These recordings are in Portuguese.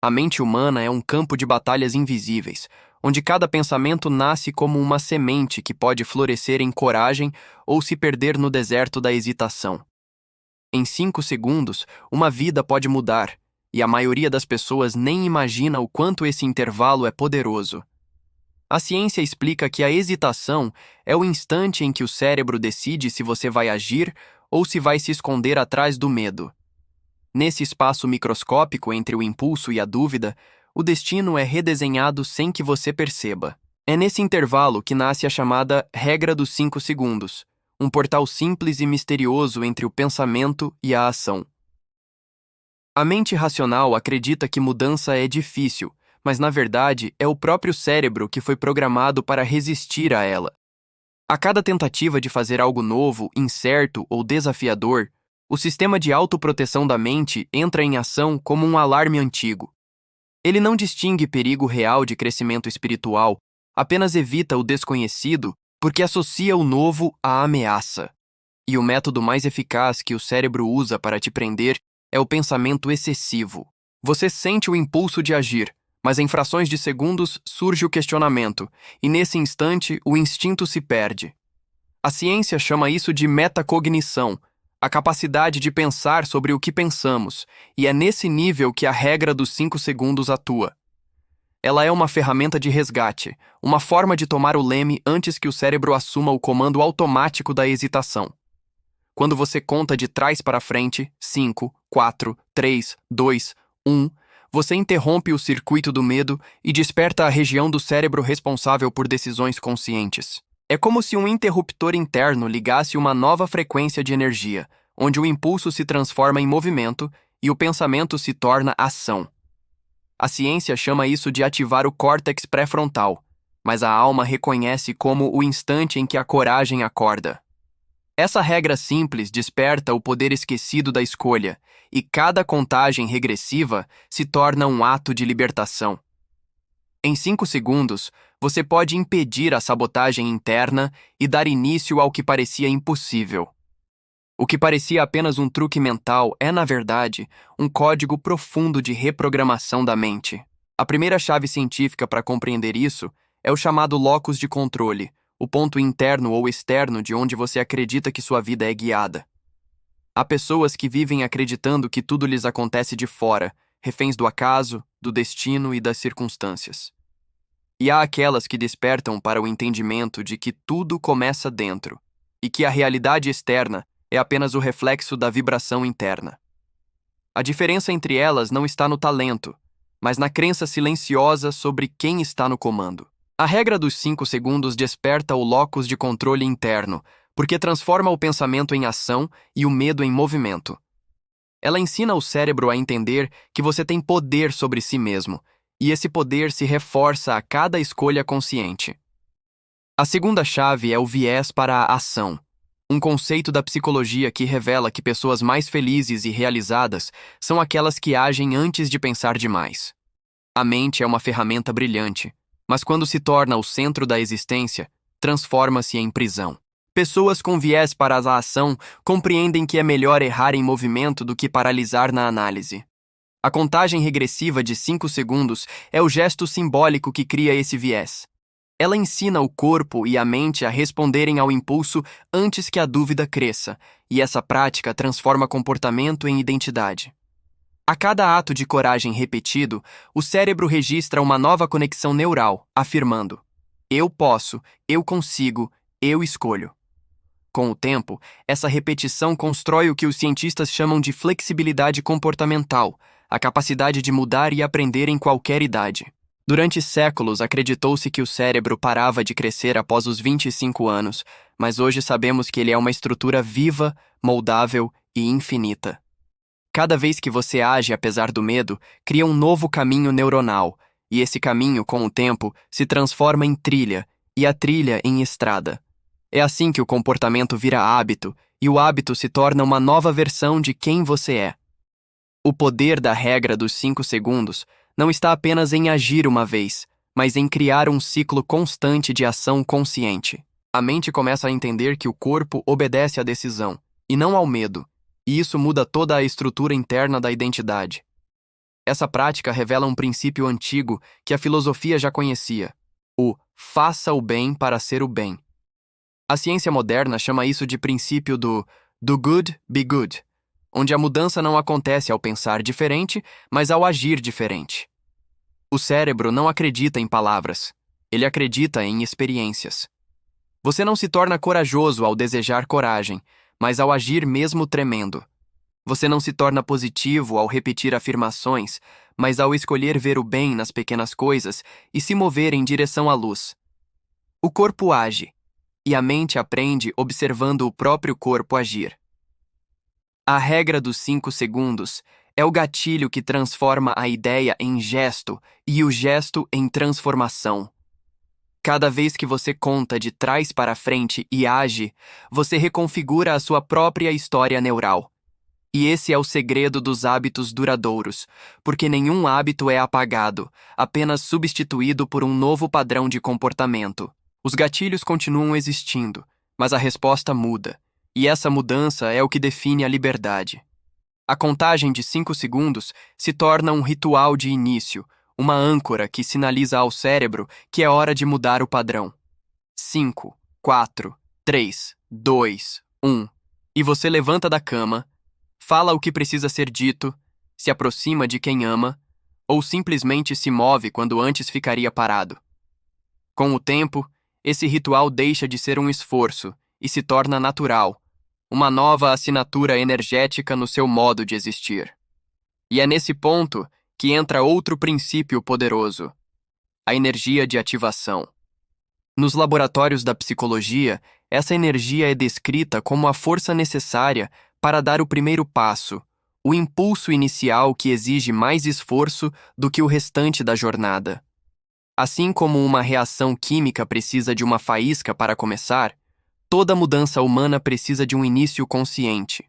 A mente humana é um campo de batalhas invisíveis, onde cada pensamento nasce como uma semente que pode florescer em coragem ou se perder no deserto da hesitação. Em 5 segundos, uma vida pode mudar, e a maioria das pessoas nem imagina o quanto esse intervalo é poderoso. A ciência explica que a hesitação é o instante em que o cérebro decide se você vai agir ou se vai se esconder atrás do medo. Nesse espaço microscópico entre o impulso e a dúvida, o destino é redesenhado sem que você perceba. É nesse intervalo que nasce a chamada regra dos 5 segundos, um portal simples e misterioso entre o pensamento e a ação. A mente racional acredita que mudança é difícil, mas na verdade é o próprio cérebro que foi programado para resistir a ela. A cada tentativa de fazer algo novo, incerto ou desafiador, o sistema de autoproteção da mente entra em ação como um alarme antigo. Ele não distingue perigo real de crescimento espiritual, apenas evita o desconhecido porque associa o novo à ameaça. E o método mais eficaz que o cérebro usa para te prender é o pensamento excessivo. Você sente o impulso de agir, mas em frações de segundos surge o questionamento, e nesse instante o instinto se perde. A ciência chama isso de metacognição, a capacidade de pensar sobre o que pensamos, e é nesse nível que a regra dos 5 segundos atua. Ela é uma ferramenta de resgate, uma forma de tomar o leme antes que o cérebro assuma o comando automático da hesitação. Quando você conta de trás para frente, 5, 4, 3, 2, 1, você interrompe o circuito do medo e desperta a região do cérebro responsável por decisões conscientes. É como se um interruptor interno ligasse uma nova frequência de energia, onde o impulso se transforma em movimento e o pensamento se torna ação. A ciência chama isso de ativar o córtex pré-frontal, mas a alma reconhece como o instante em que a coragem acorda. Essa regra simples desperta o poder esquecido da escolha, e cada contagem regressiva se torna um ato de libertação. Em 5 segundos, você pode impedir a sabotagem interna e dar início ao que parecia impossível. O que parecia apenas um truque mental é, na verdade, um código profundo de reprogramação da mente. A primeira chave científica para compreender isso é o chamado locus de controle, o ponto interno ou externo de onde você acredita que sua vida é guiada. Há pessoas que vivem acreditando que tudo lhes acontece de fora, reféns do acaso, do destino e das circunstâncias. E há aquelas que despertam para o entendimento de que tudo começa dentro, e que a realidade externa é apenas o reflexo da vibração interna. A diferença entre elas não está no talento, mas na crença silenciosa sobre quem está no comando. A regra dos 5 segundos desperta o locus de controle interno, porque transforma o pensamento em ação e o medo em movimento. Ela ensina o cérebro a entender que você tem poder sobre si mesmo, e esse poder se reforça a cada escolha consciente. A segunda chave é o viés para a ação, um conceito da psicologia que revela que pessoas mais felizes e realizadas são aquelas que agem antes de pensar demais. A mente é uma ferramenta brilhante, mas quando se torna o centro da existência, transforma-se em prisão. Pessoas com viés para a ação compreendem que é melhor errar em movimento do que paralisar na análise. A contagem regressiva de 5 segundos é o gesto simbólico que cria esse viés. Ela ensina o corpo e a mente a responderem ao impulso antes que a dúvida cresça, e essa prática transforma comportamento em identidade. A cada ato de coragem repetido, o cérebro registra uma nova conexão neural, afirmando: eu posso, eu consigo, eu escolho. Com o tempo, essa repetição constrói o que os cientistas chamam de flexibilidade comportamental, a capacidade de mudar e aprender em qualquer idade. Durante séculos, acreditou-se que o cérebro parava de crescer após os 25 anos, mas hoje sabemos que ele é uma estrutura viva, moldável e infinita. Cada vez que você age apesar do medo, cria um novo caminho neuronal, e esse caminho, com o tempo, se transforma em trilha, e a trilha em estrada. É assim que o comportamento vira hábito, e o hábito se torna uma nova versão de quem você é. O poder da regra dos 5 segundos não está apenas em agir uma vez, mas em criar um ciclo constante de ação consciente. A mente começa a entender que o corpo obedece à decisão, e não ao medo, e isso muda toda a estrutura interna da identidade. Essa prática revela um princípio antigo que a filosofia já conhecia: o faça o bem para ser o bem. A ciência moderna chama isso de princípio do good be good, onde a mudança não acontece ao pensar diferente, mas ao agir diferente. O cérebro não acredita em palavras, ele acredita em experiências. Você não se torna corajoso ao desejar coragem, mas ao agir mesmo tremendo. Você não se torna positivo ao repetir afirmações, mas ao escolher ver o bem nas pequenas coisas e se mover em direção à luz. O corpo age, e a mente aprende observando o próprio corpo agir. A regra dos 5 segundos é o gatilho que transforma a ideia em gesto e o gesto em transformação. Cada vez que você conta de trás para frente e age, você reconfigura a sua própria história neural. E esse é o segredo dos hábitos duradouros, porque nenhum hábito é apagado, apenas substituído por um novo padrão de comportamento. Os gatilhos continuam existindo, mas a resposta muda, e essa mudança é o que define a liberdade. A contagem de 5 segundos se torna um ritual de início, uma âncora que sinaliza ao cérebro que é hora de mudar o padrão. 5, 4, 3, 2, 1. E você levanta da cama, fala o que precisa ser dito, se aproxima de quem ama, ou simplesmente se move quando antes ficaria parado. Com o tempo, esse ritual deixa de ser um esforço e se torna natural, uma nova assinatura energética no seu modo de existir. E é nesse ponto que entra outro princípio poderoso: a energia de ativação. Nos laboratórios da psicologia, essa energia é descrita como a força necessária para dar o primeiro passo, o impulso inicial que exige mais esforço do que o restante da jornada. Assim como uma reação química precisa de uma faísca para começar, toda mudança humana precisa de um início consciente.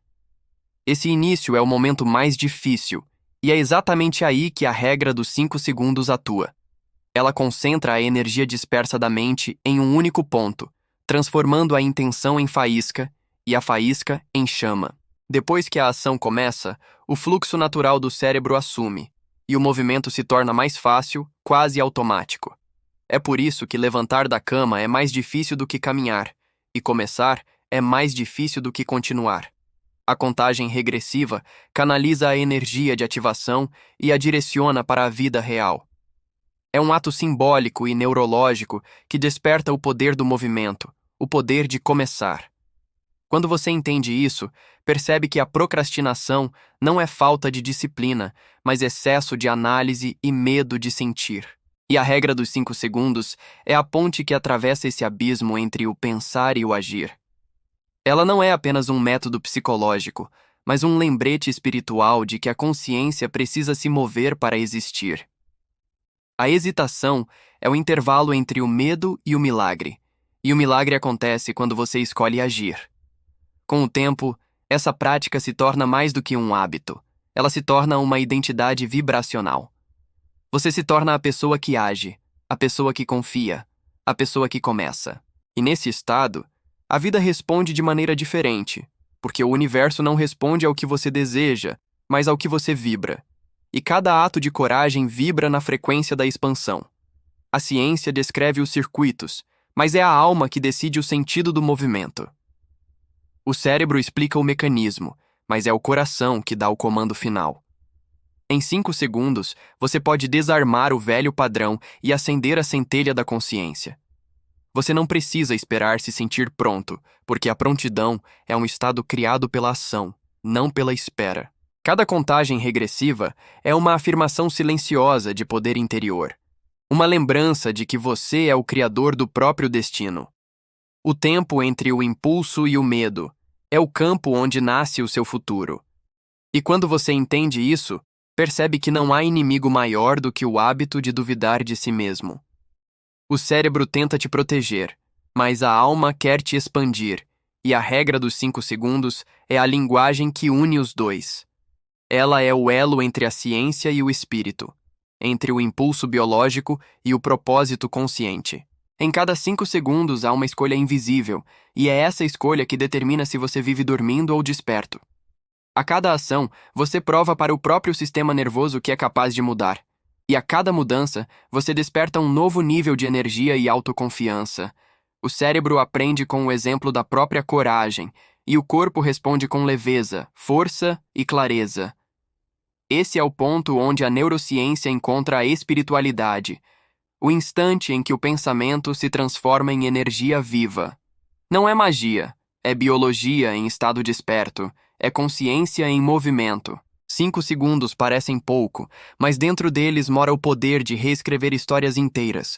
Esse início é o momento mais difícil, e é exatamente aí que a regra dos 5 segundos atua. Ela concentra a energia dispersa da mente em um único ponto, transformando a intenção em faísca e a faísca em chama. Depois que a ação começa, o fluxo natural do cérebro assume, e o movimento se torna mais fácil, quase automático. É por isso que levantar da cama é mais difícil do que caminhar, e começar é mais difícil do que continuar. A contagem regressiva canaliza a energia de ativação e a direciona para a vida real. É um ato simbólico e neurológico que desperta o poder do movimento, o poder de começar. Quando você entende isso, percebe que a procrastinação não é falta de disciplina, mas excesso de análise e medo de sentir. E a regra dos 5 segundos é a ponte que atravessa esse abismo entre o pensar e o agir. Ela não é apenas um método psicológico, mas um lembrete espiritual de que a consciência precisa se mover para existir. A hesitação é o intervalo entre o medo e o milagre, e o milagre acontece quando você escolhe agir. Com o tempo, essa prática se torna mais do que um hábito, ela se torna uma identidade vibracional. Você se torna a pessoa que age, a pessoa que confia, a pessoa que começa. E nesse estado, a vida responde de maneira diferente, porque o universo não responde ao que você deseja, mas ao que você vibra. E cada ato de coragem vibra na frequência da expansão. A ciência descreve os circuitos, mas é a alma que decide o sentido do movimento. O cérebro explica o mecanismo, mas é o coração que dá o comando final. Em 5 segundos, você pode desarmar o velho padrão e acender a centelha da consciência. Você não precisa esperar se sentir pronto, porque a prontidão é um estado criado pela ação, não pela espera. Cada contagem regressiva é uma afirmação silenciosa de poder interior, uma lembrança de que você é o criador do próprio destino. O tempo entre o impulso e o medo é o campo onde nasce o seu futuro. E quando você entende isso, percebe que não há inimigo maior do que o hábito de duvidar de si mesmo. O cérebro tenta te proteger, mas a alma quer te expandir, e a regra dos 5 segundos é a linguagem que une os dois. Ela é o elo entre a ciência e o espírito, entre o impulso biológico e o propósito consciente. Em cada 5 segundos há uma escolha invisível, e é essa escolha que determina se você vive dormindo ou desperto. A cada ação, você prova para o próprio sistema nervoso que é capaz de mudar. E a cada mudança, você desperta um novo nível de energia e autoconfiança. O cérebro aprende com o exemplo da própria coragem, e o corpo responde com leveza, força e clareza. Esse é o ponto onde a neurociência encontra a espiritualidade, o instante em que o pensamento se transforma em energia viva. Não é magia, é biologia em estado desperto, é consciência em movimento. 5 segundos parecem pouco, mas dentro deles mora o poder de reescrever histórias inteiras.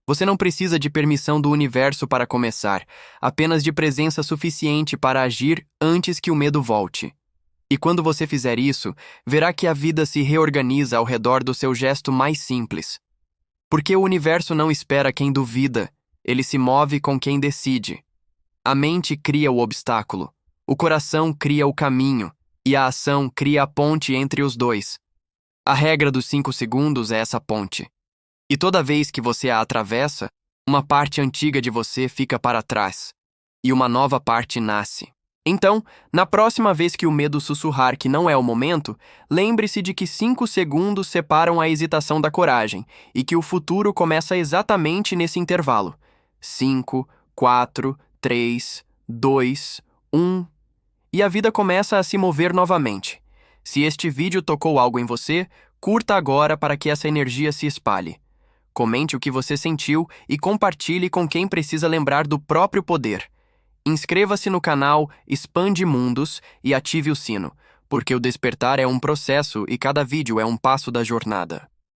Você não precisa de permissão do universo para começar, apenas de presença suficiente para agir antes que o medo volte. E quando você fizer isso, verá que a vida se reorganiza ao redor do seu gesto mais simples. Porque o universo não espera quem duvida, ele se move com quem decide. A mente cria o obstáculo, o coração cria o caminho, e a ação cria a ponte entre os dois. A regra dos 5 segundos é essa ponte. E toda vez que você a atravessa, uma parte antiga de você fica para trás, e uma nova parte nasce. Então, na próxima vez que o medo sussurrar que não é o momento, lembre-se de que 5 segundos separam a hesitação da coragem e que o futuro começa exatamente nesse intervalo. 5, 4, 3, 2, 1... E a vida começa a se mover novamente. Se este vídeo tocou algo em você, curta agora para que essa energia se espalhe. Comente o que você sentiu e compartilhe com quem precisa lembrar do próprio poder. Inscreva-se no canal Expande Mundos e ative o sino, porque o despertar é um processo e cada vídeo é um passo da jornada.